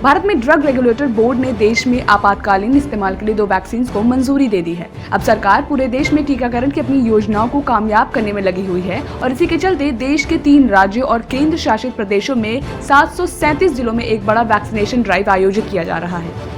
भारत में drug regulator board ने देश में आपातकालीन इस्तेमाल के लिए 2 वैक्सीन को मंजूरी दे दी है। अब सरकार पूरे देश में टीकाकरण की अपनी योजनाओं को कामयाब करने में लगी हुई है और इसी के चलते देश के 3 राज्यों और केंद्र शासित प्रदेशों में 737 जिलों में एक बड़ा वैक्सीनेशन ड्राइव आयोजित किया जा रहा है।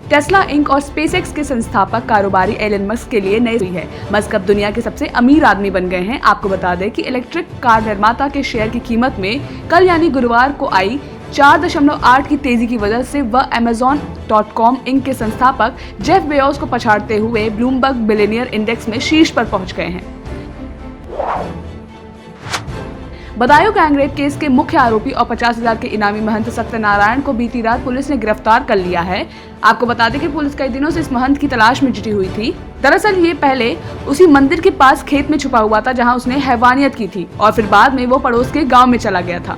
टेस्ला इंक और स्पेसएक्स के संस्थापक कारोबारी एलन मस्क के लिए नई हुई है। मस्क अब दुनिया के सबसे अमीर आदमी बन गए हैं। आपको बता दें कि इलेक्ट्रिक कार निर्माता के शेयर की कीमत में कल यानी गुरुवार को आई 4.8 की तेजी की वजह से वह Amazon.com इंक के संस्थापक जेफ बेजोस को पछाड़ते हुए ब्लूमबर्ग बिलियनियर इंडेक्स में शीर्ष पर पहुंच गए हैं। बदायूं गैंगरेप केस के मुख्य आरोपी और 50,000 के इनामी महंत सत्यनारायण को बीती रात पुलिस ने गिरफ्तार कर लिया है। आपको बता दें कि पुलिस कई दिनों से इस महंत की तलाश में जुटी हुई थी। दरअसल ये पहले उसी मंदिर के पास खेत में छुपा हुआ था जहां उसने हैवानियत की थी और फिर बाद में वो पड़ोस के गांव में चला गया था।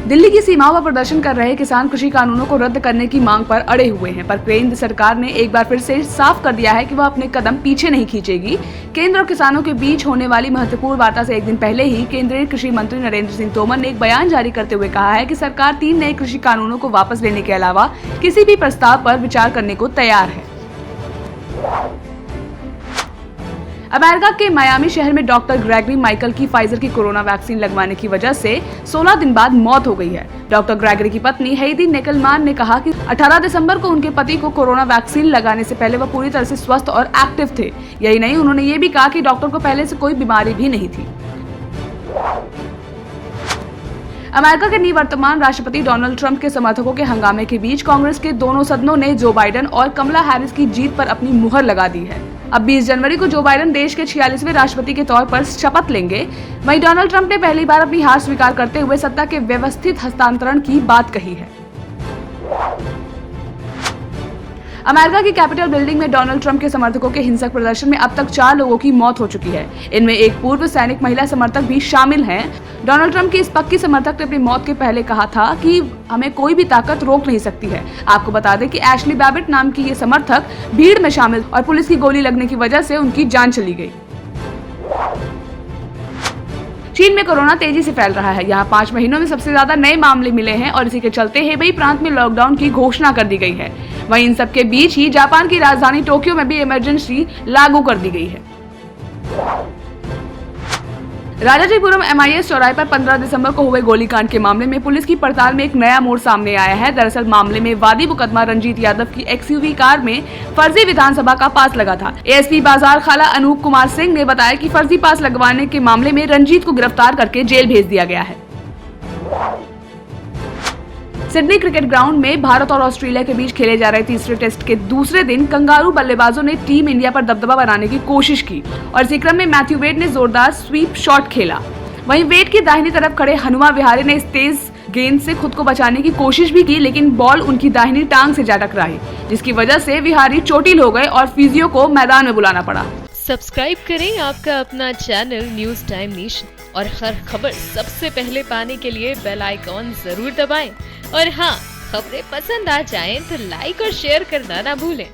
दिल्ली की सीमाओं पर प्रदर्शन कर रहे किसान कृषि कानूनों को रद्द करने की मांग पर अड़े हुए हैं, पर केंद्र सरकार ने एक बार फिर से साफ कर दिया है कि वह अपने कदम पीछे नहीं खींचेगी। केंद्र और किसानों के बीच होने वाली महत्वपूर्ण वार्ता से एक दिन पहले ही केंद्रीय कृषि मंत्री नरेंद्र सिंह तोमर ने एक बयान जारी करते हुए कहा है कि सरकार 3 नए कृषि कानूनों को वापस लेने के अलावा किसी भी प्रस्ताव पर विचार करने को तैयार है। अमेरिका के मायामी शहर में डॉक्टर ग्रेगरी माइकल की फाइजर की कोरोना वैक्सीन लगवाने की वजह से 16 दिन बाद मौत हो गई है। डॉक्टर ग्रेगरी की पत्नी हेदी नेकलमान ने कहा कि 18 दिसंबर को उनके पति को कोरोना वैक्सीन लगाने से पहले वह पूरी तरह से स्वस्थ और एक्टिव थे। यही नहीं, उन्होंने ये भी कहा कि डॉक्टर को पहले से कोई बीमारी भी नहीं थी। अमेरिका के निवर्तमान राष्ट्रपति डोनाल्ड ट्रंप के समर्थकों के हंगामे के बीच कांग्रेस के दोनों सदनों ने जो बाइडेन और कमला हैरिस की जीत पर अपनी मुहर लगा दी है। अब 20 जनवरी को जो बाइडेन देश के 46वें राष्ट्रपति के तौर पर शपथ लेंगे। वहीं डोनाल्ड ट्रंप ने पहली बार अपनी हार स्वीकार करते हुए सत्ता के व्यवस्थित हस्तांतरण की बात कही है। अमेरिका की कैपिटल बिल्डिंग में डोनाल्ड ट्रंप के समर्थकों के हिंसक प्रदर्शन में अब तक 4 लोगों की मौत हो चुकी है। इनमें एक पूर्व सैनिक महिला समर्थक भी शामिल हैं। डोनाल्ड ट्रंप की इस पक्की समर्थक ने अपनी मौत के पहले कहा था कि हमें कोई भी ताकत रोक नहीं सकती है। आपको बता दें कि एशली बैबेट नाम की ये समर्थक भीड़ में शामिल और पुलिस की गोली लगने की वजह से उनकी जान चली गई। चीन में कोरोना तेजी से फैल रहा है। यहाँ 5 महीनों में सबसे ज्यादा नए मामले मिले हैं और इसी के चलते हेबेई प्रांत में लॉकडाउन की घोषणा कर दी गई है। वहीं इन सबके बीच ही जापान की राजधानी टोक्यो में भी इमरजेंसी लागू कर दी गई है। राजाजीपुरम MIS चौराहे पर 15 दिसंबर को हुए गोलीकांड के मामले में पुलिस की पड़ताल में एक नया मोड़ सामने आया है। दरअसल मामले में वादी मुकदमा रंजीत यादव की XUV कार में फर्जी विधानसभा का पास लगा था। ASP बाजार खाला अनूप कुमार सिंह ने बताया कि फर्जी पास लगवाने के मामले में रंजीत को गिरफ्तार करके जेल भेज दिया गया है। सिडनी क्रिकेट ग्राउंड में भारत और ऑस्ट्रेलिया के बीच खेले जा रहे तीसरे टेस्ट के दूसरे दिन कंगारू बल्लेबाजों ने टीम इंडिया पर दबदबा बनाने की कोशिश की और इसी क्रम में मैथ्यू वेड ने जोरदार स्वीप शॉट खेला। वहीं वेड की दाहिनी तरफ खड़े हनुमा विहारी ने इस तेज गेंद से खुद को बचाने की कोशिश भी की, लेकिन बॉल उनकी दाहिनी टांग से जा टकराई, जिसकी वजह से विहारी चोटिल हो गए और फिजियो को मैदान में बुलाना पड़ा। सब्सक्राइब करें आपका अपना चैनल न्यूज टाइम नेशन और हर खबर सबसे पहले पाने के लिए बेल आइकॉन जरूर दबाएं। और हाँ, खबरें पसंद आ जाएं तो लाइक और शेयर करना ना भूलें।